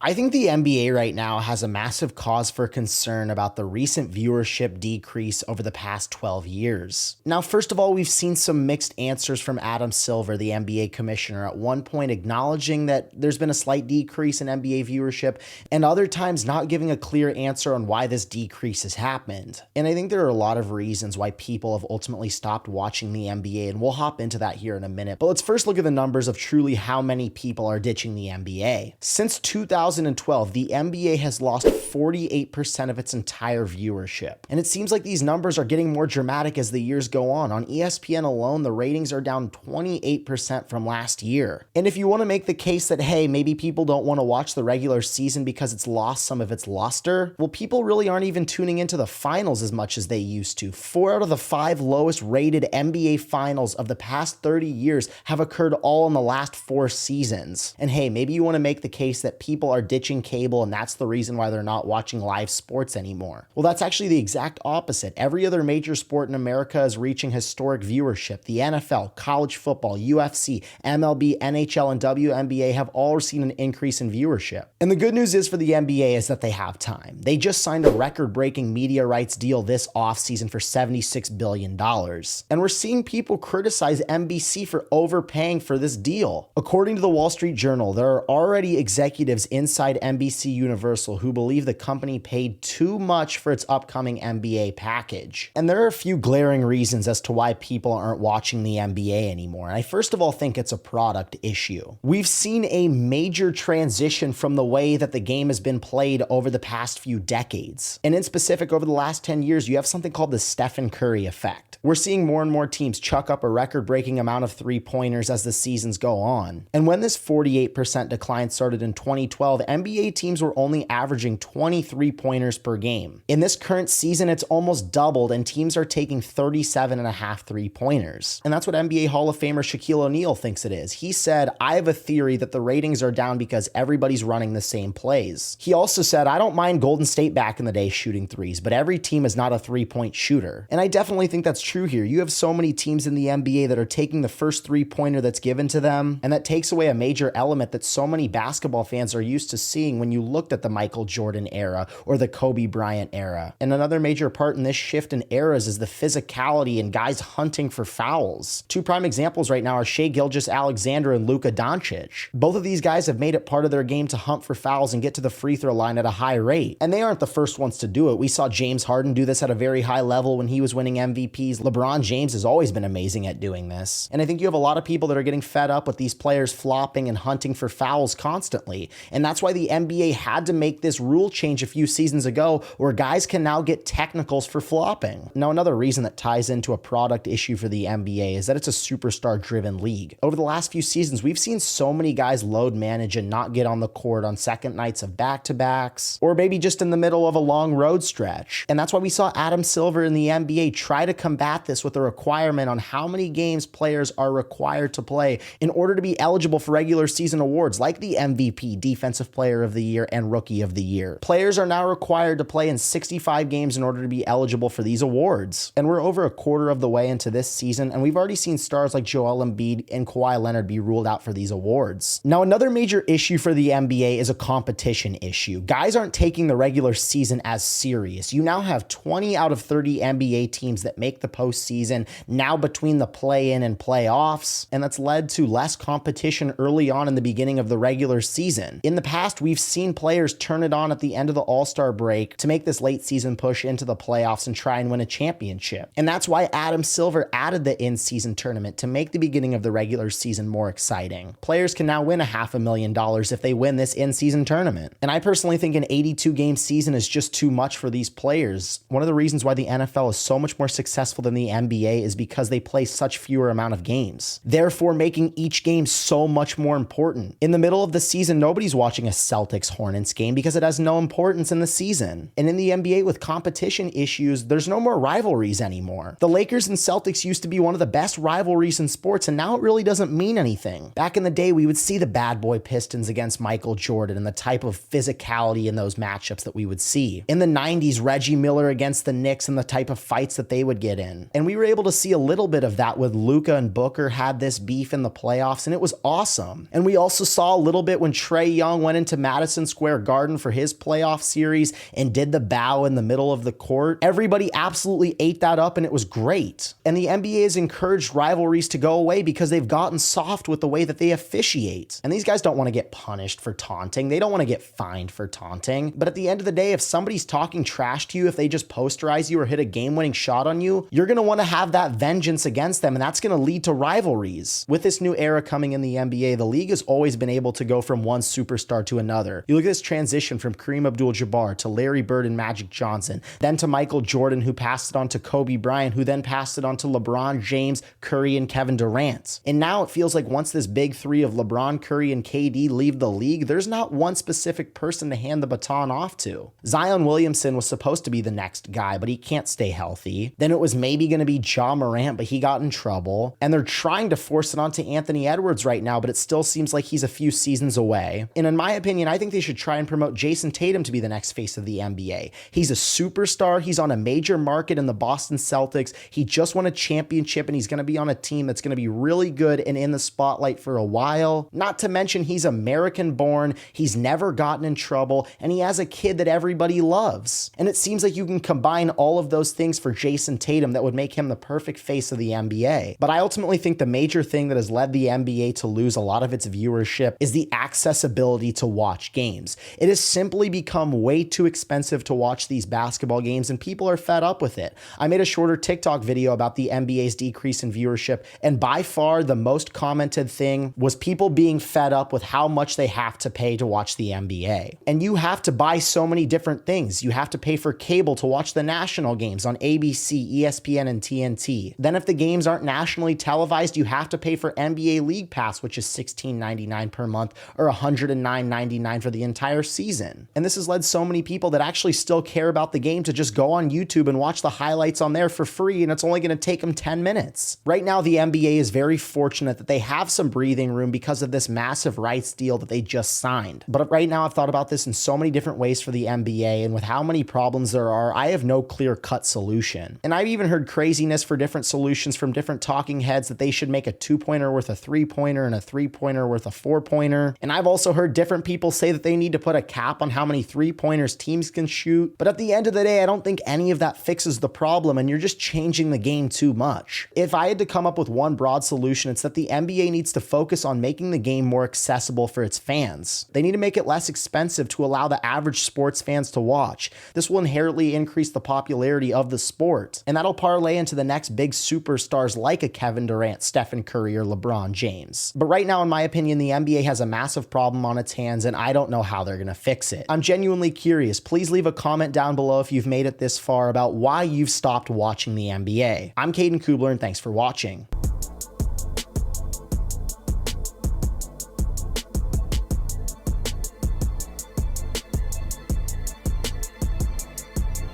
I think the NBA right now has a massive cause for concern about the recent viewership decrease over the past 12 years. Now, first of all, we've seen some mixed answers from Adam Silver, the NBA commissioner, at one point acknowledging that there's been a slight decrease in NBA viewership, and other times not giving a clear answer on why this decrease has happened. And I think there are a lot of reasons why people have ultimately stopped watching the NBA, and we'll hop into that here in a minute. But let's first look at the numbers of truly how many people are ditching the NBA. Since 2012, the NBA has lost 48% of its entire viewership. And it seems like these numbers are getting more dramatic as the years go on. On ESPN alone, the ratings are down 28% from last year. And if you want to make the case that, hey, maybe people don't want to watch the regular season because it's lost some of its luster, well, people really aren't even tuning into the finals as much as they used to. 4 out of the 5 lowest rated NBA finals of the past 30 years have occurred all in the last 4 seasons. And hey, maybe you want to make the case that people are ditching cable and that's the reason why they're not watching live sports anymore. Well, that's actually the exact opposite. Every other major sport in America is reaching historic viewership. The NFL, college football, UFC, MLB, NHL, and WNBA have all seen an increase in viewership. And the good news is for the NBA is that they have time. They just signed a record-breaking media rights deal this offseason for $76 billion. And we're seeing people criticize NBC for overpaying for this deal. According to the Wall Street Journal, there are already executives inside NBC Universal who believe the company paid too much for its upcoming NBA package. And there are a few glaring reasons as to why people aren't watching the NBA anymore. And I first of all think it's a product issue. We've seen a major transition from the way that the game has been played over the past few decades. And in specific, over the last 10 years, you have something called the Stephen Curry effect. We're seeing more and more teams chuck up a record-breaking amount of three-pointers as the seasons go on. And when this 48% decline started in 2012, NBA teams were only averaging 23 pointers per game. In this current season, it's almost doubled and teams are taking 37.5 three-pointers. And that's what NBA Hall of Famer Shaquille O'Neal thinks it is. He said, "I have a theory that the ratings are down because everybody's running the same plays." He also said, "I don't mind Golden State back in the day shooting threes, but every team is not a three-point shooter." And I definitely think that's true here. You have so many teams in the NBA that are taking the first three-pointer that's given to them, and that takes away a major element that so many basketball fans are used to seeing when you looked at the Michael Jordan era or the Kobe Bryant era. And another major part in this shift in eras is the physicality and guys hunting for fouls. 2 prime examples right now are Shai Gilgeous-Alexander and Luka Doncic. Both of these guys have made it part of their game to hunt for fouls and get to the free throw line at a high rate. And they aren't the first ones to do it. We saw James Harden do this at a very high level when he was winning MVPs. LeBron James has always been amazing at doing this. And I think you have a lot of people that are getting fed up with these players flopping and hunting for fouls constantly. And that's why the NBA had to make this rule change a few seasons ago where guys can now get technicals for flopping. Now, another reason that ties into a product issue for the NBA is that it's a superstar-driven league. Over the last few seasons, we've seen so many guys load manage and not get on the court on second nights of back-to-backs, or maybe just in the middle of a long road stretch. And that's why we saw Adam Silver in the NBA try to combat this with a requirement on how many games players are required to play in order to be eligible for regular season awards like the MVP, Defensive Player of the Year, and Rookie of the Year. Players are now required to play in 65 games in order to be eligible for these awards. And we're over a quarter of the way into this season, and we've already seen stars like Joel Embiid and Kawhi Leonard be ruled out for these awards. Now, another major issue for the NBA is a competition issue. Guys aren't taking the regular season as serious. You now have 20 out of 30 NBA teams that make the postseason now between the play-in and playoffs, and that's led to less competition early on in the beginning of the regular season. In the past, we've seen players turn it on at the end of the All-Star break to make this late season push into the playoffs and try and win a championship. And that's why Adam Silver added the in-season tournament to make the beginning of the regular season more exciting. Players can now win $500,000 if they win this in-season tournament. And I personally think an 82-game season is just too much for these players. One of the reasons why the NFL is so much more successful than the NBA is because they play such fewer amount of games, therefore making each game so much more important. In the middle of the season, nobody's watching a Celtics-Hornets game because it has no importance in the season. And in the NBA with competition issues, there's no more rivalries anymore. The Lakers and Celtics used to be one of the best rivalries in sports, and now it really doesn't mean anything. Back in the day, we would see the bad boy Pistons against Michael Jordan and the type of physicality in those matchups that we would see. In the 90s, Reggie Miller against the Knicks and the type of fights that they would get in. And we were able to see a little bit of that with Luka and Booker had this beef in the playoffs, and it was awesome. And we also saw a little bit when Trae Young went went into Madison Square Garden for his playoff series and did the bow in the middle of the court, everybody absolutely ate that up and it was great. And the NBA has encouraged rivalries to go away because they've gotten soft with the way that they officiate. And these guys don't want to get punished for taunting. They don't want to get fined for taunting. But at the end of the day, if somebody's talking trash to you, if they just posterize you or hit a game-winning shot on you, you're going to want to have that vengeance against them, and that's going to lead to rivalries. With this new era coming in the NBA, the league has always been able to go from one superstar to another. You look at this transition from Kareem Abdul-Jabbar to Larry Bird and Magic Johnson, then to Michael Jordan, who passed it on to Kobe Bryant, who then passed it on to LeBron James, Curry, and Kevin Durant. And now it feels like once this big three of LeBron, Curry, and KD leave the league, there's not one specific person to hand the baton off to. Zion Williamson was supposed to be the next guy, but he can't stay healthy. Then it was maybe going to be Ja Morant, but he got in trouble. And they're trying to force it onto Anthony Edwards right now, but it still seems like he's a few seasons away. And in my opinion, I think they should try and promote Jason Tatum to be the next face of the NBA. He's a superstar. He's on a major market in the Boston Celtics. He just won a championship, and he's going to be on a team that's going to be really good and in the spotlight for a while. Not to mention he's American born. He's never gotten in trouble, and he has a kid that everybody loves. And it seems like you can combine all of those things for Jason Tatum that would make him the perfect face of the NBA. But I ultimately think the major thing that has led the NBA to lose a lot of its viewership is the accessibility to watch games. It has simply become way too expensive to watch these basketball games, and people are fed up with it. I made a shorter TikTok video about the NBA's decrease in viewership, and by far the most commented thing was people being fed up with how much they have to pay to watch the NBA. And you have to buy so many different things. You have to pay for cable to watch the national games on ABC, ESPN, and TNT. Then if the games aren't nationally televised, you have to pay for NBA League Pass, which is $16.99 per month or $109.99 for the entire season. And this has led so many people that actually still care about the game to just go on YouTube and watch the highlights on there for free, and it's only going to take them 10 minutes. Right now, the NBA is very fortunate that they have some breathing room because of this massive rights deal that they just signed. But right now, I've thought about this in so many different ways for the NBA, and with how many problems there are, I have no clear-cut solution. And I've even heard craziness for different solutions from different talking heads that they should make a two-pointer worth a three-pointer and a three-pointer worth a four-pointer. And I've also heard different people say that they need to put a cap on how many three-pointers teams can shoot. But at the end of the day, I don't think any of that fixes the problem, and you're just changing the game too much. If I had to come up with one broad solution, it's that the NBA needs to focus on making the game more accessible for its fans. They need to make it less expensive to allow the average sports fans to watch. This will inherently increase the popularity of the sport, and that'll parlay into the next big superstars like a Kevin Durant, Stephen Curry, or LeBron James. But right now, in my opinion, the NBA has a massive problem on its hands, and I don't know how they're going to fix it. I'm genuinely curious. Please leave a comment down below if you've made it this far about why you've stopped watching the NBA. I'm Caden Kubler, and thanks for watching.